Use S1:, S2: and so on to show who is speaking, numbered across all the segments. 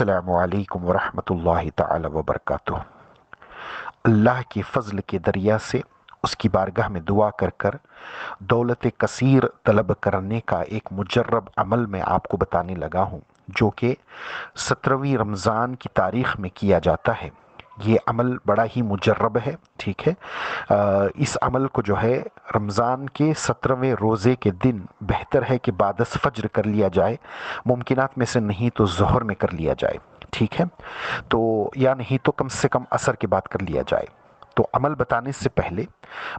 S1: अस्सलामु अलैकुम वरहमतुल्लाहि ताला वबरकातुह। अल्लाह के फ़ज़ल के दरिया से उसकी बारगाह में दुआ कर कर दौलत कसीर तलब करने का एक मुजर्रब अमल मैं आपको बताने लगा हूँ, जो कि 17वीं रमज़ान की तारीख़ में किया जाता है। ये अमल बड़ा ही मुजर्रब है, ठीक है। इस अमल को जो है रमज़ान के 17वें रोज़े के दिन बेहतर है कि बादस फज्र कर लिया जाए, मुमकिनात में से नहीं तो ज़ोहर में कर लिया जाए, ठीक है। तो या नहीं तो कम से कम असर के बाद कर लिया जाए। तो अमल बताने से पहले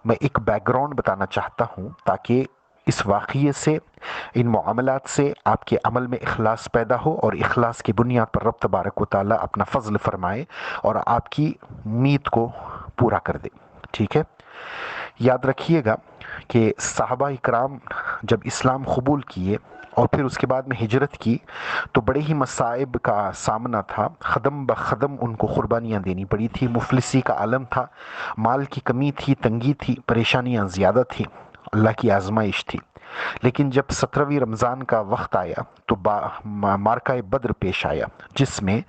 S1: मैं एक बैकग्राउंड बताना चाहता हूँ, ताकि इस वाक़ये से, इन मामलात से आपके अमल में इखलास पैदा हो और इखलास की बुनियाद पर रब तबारक व तआला अपना फ़ज़ल फ़रमाए और आपकी उम्मीद को पूरा कर दे, ठीक है। याद रखिएगा कि सहाबा इकराम जब इस्लाम कबूल किए और फिर उसके बाद में हिजरत की, तो बड़े ही मसाइब का सामना था। ख़दम ब ख़दम उनको क़ुरबानियाँ देनी पड़ी थी, मुफलिसी का आलम था, माल की कमी थी, तंगी थी, परेशानियाँ ज़्यादा थी, अल्लाह की आजमाइश थी। लेकिन जब 17वीं रमज़ान का वक्त आया तो मार्का बद्र पेश आया, जिसमें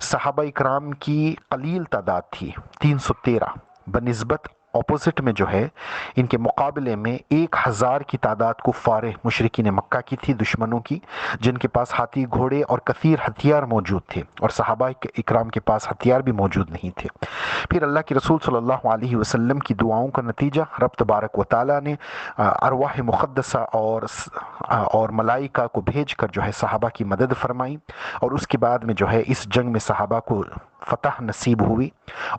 S1: सहाबा इकराम की कलील तादाद थी, 313, बनिस्बत अपोजिट में जो है इनके मुकाबले में 1000 की तादाद कुफ़ार मुशरिकीन मक्का की थी, दुश्मनों की, जिनके पास हाथी घोड़े और कसीर हथियार मौजूद थे, और सहाबा इकराम के पास हथियार भी मौजूद नहीं थे। फिर अल्लाह के रसूल सल्लल्लाहु अलैहि वसल्लम की दुआओं का नतीजा रब तबारक व तआला ने अरवाह मुक़द्दसा और मलाइका को भेज कर जो है सहाबा की मदद फरमाई, और उसके बाद में जो है इस जंग में सहाबा को फ़तह नसीब हुई,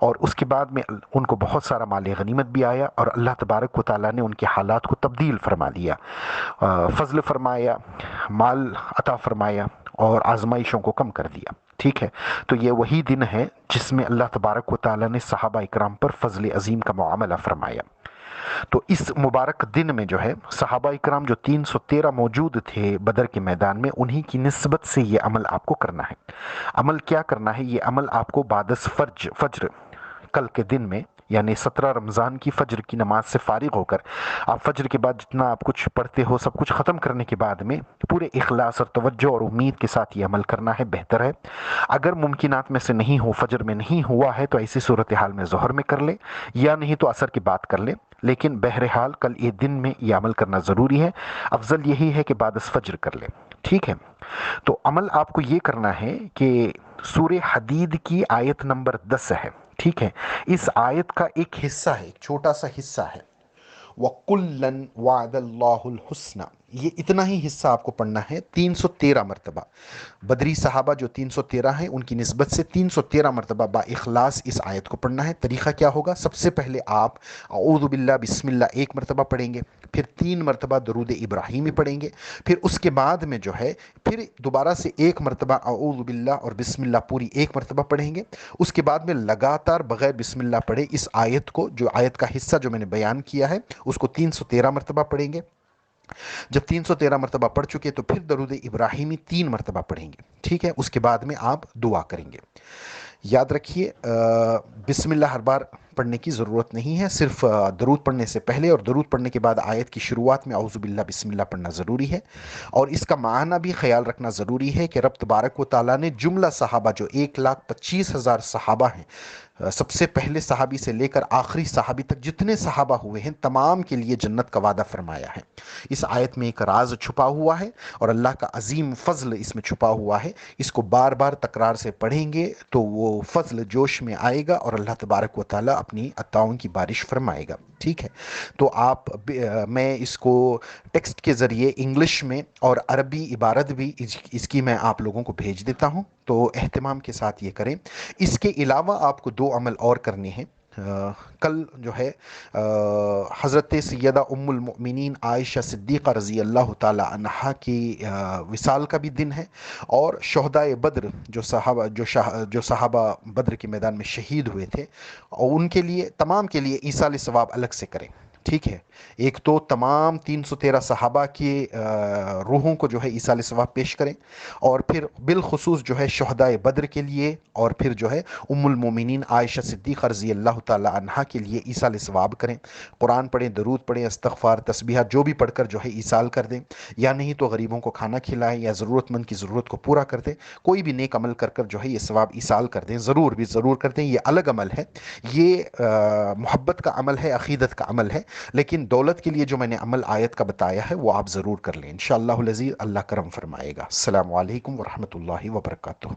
S1: और उसके बाद में उनको बहुत सारा माल गनीमत भी आया, और अल्लाह तबारक व तआला ने उनके हालात को तब्दील फरमा दिया, फ़ज़ल फरमाया, माल अता फरमाया और आजमाइशों को कम कर दिया, ठीक है। तो ये वही दिन है जिसमें अल्लाह तबारक व तआला ने सहाबा इकराम पर फ़ज़ल अज़ीम का मुआमला फरमाया। तो इस मुबारक दिन में जो है सहाबा इकराम जो 313 मौजूद थे बदर के मैदान में, उन्हीं की निस्बत से ये अमल आपको करना है। अमल क्या करना है? ये अमल आपको बादस फज्र कल के दिन में, यानी 17 रमज़ान की फ़ज्र की नमाज से फ़ारिग होकर आप फ़ज्र के बाद जितना आप कुछ पढ़ते हो सब कुछ ख़त्म करने के बाद में पूरे इखलास और तवज्जो और उम्मीद के साथ ये अमल करना है, बेहतर है। अगर मुमकिनात में से नहीं हो, फ़ज्र में नहीं हुआ है, तो ऐसी सूरत हाल में ज़ोहर में कर ले, या नहीं तो असर की बात कर ले। लेकिन बहरहाल कल ये दिन में ये अमल करना ज़रूरी है। अफजल यही है कि बादस फज्र कर ले, ठीक है। तो अमल आपको ये करना है कि सूरह हदीद की आयत नंबर 10 है, ठीक है। इस आयत का एक हिस्सा है, एक छोटा सा हिस्सा है, वकुल्लन वादल्लाहुल हुस्ना, ये इतना ही हिस्सा आपको पढ़ना है 313 मरतबा। बदरी सहाबा जो 313 हैं, उनकी निस्बत से 313 मरतबा बा इखलास इस आयत को पढ़ना है। तरीक़ा क्या होगा? सबसे पहले आप औज़ु बिल्लाह बिस्मिल्लाह एक मरतबा पढ़ेंगे, फिर 3 मरतबा दरूद इब्राहिमी पढ़ेंगे, फिर उसके बाद में जो है फिर दोबारा से एक मरतबा औज़ु बिल्लाह और बिस्मिल्लाह पूरी एक मरतबा पढ़ेंगे। उसके बाद में लगातार बग़ैर बिस्मिल्लाह पढ़े इस आयत को, जो आयत का हिस्सा जो मैंने बयान किया है, उसको 313 मरतबा पढ़ेंगे। जब 313 मरतबा पढ़ चुके तो फिर दरूद इब्राहिमी 3 मरतबा पढ़ेंगे, ठीक है। उसके बाद में आप दुआ करेंगे। याद रखिए, बिस्मिल्लाह हर बार पढ़ने की ज़रूरत नहीं है, सिर्फ दरूद पढ़ने से पहले और दरूद पढ़ने के बाद आयत की शुरुआत में औज़ु बिल्लाह बिस्मिल्लाह पढ़ना ज़रूरी है। और इसका माना भी ख्याल रखना ज़रूरी है कि रब तबारक व तआला ने जुमला सहाबा जो 1,25,000 सहाबा हैं, सबसे पहले सहाबी से लेकर आखिरी सहाबी तक जितने सहाबा हुए हैं, तमाम के लिए जन्नत का वादा फरमाया है। इस आयत में एक राज छुपा हुआ है और अल्लाह का अजीम फ़ज़ल इसमें छुपा हुआ है। इसको बार बार तकरार से पढ़ेंगे तो वो फ़ज़ल जोश में आएगा और अल्लाह तबारक व तआला अपनी अताओं की बारिश फरमाएगा, ठीक है। तो मैं इसको टेक्स्ट के ज़रिए इंग्लिश में और अरबी इबारत भी इसकी मैं आप लोगों को भेज देता हूँ, तो एहतमाम के साथ ये करें। इसके अलावा आपको 2 अमल और करने हैं। कल जो है हज़रत सैयदा उम्मुल मोमिनीन आयशा सिद्दीक़ा रज़ी अल्लाह ताला अन्हा की विसाल का भी दिन है, और शहदाए बद्र जो सहाबा बद्र के मैदान में शहीद हुए थे, और उनके लिए, तमाम के लिए ईसाल सवाब अलग से करें। ٹھیک ہے، ایک تو تمام 313 صحابہ کی روحوں کو جو ہے ایصال ثواب پیش کریں، اور پھر بالخصوص جو ہے شہدائے بدر کے لیے، اور پھر جو ہے ام المومنین عائشہ صدیقہ رضی اللہ تعالی عنہا کے لیے ایصال ثواب کریں، قرآن پڑھیں، درود پڑھیں، استغفار تسبیحات جو بھی پڑھ کر جو ہے ایصال کر دیں، یا نہیں تو غریبوں کو کھانا کھلائیں یا ضرورت مند کی ضرورت کو پورا کر دیں، کوئی بھی نیک عمل کر کر جو ہے یہ ثواب ایصال کر دیں، ضرور بھی ضرور کر دیں۔ یہ الگ عمل ہے، یہ محبت کا عمل ہے، عقیدت کا عمل ہے، لیکن دولت کے لیے جو میں نے عمل آیت کا بتایا ہے وہ آپ ضرور کر لیں انشاءاللہ العزیز، اللہ کرم فرمائے گا۔ السلام علیکم ورحمۃ اللہ وبرکاتہ۔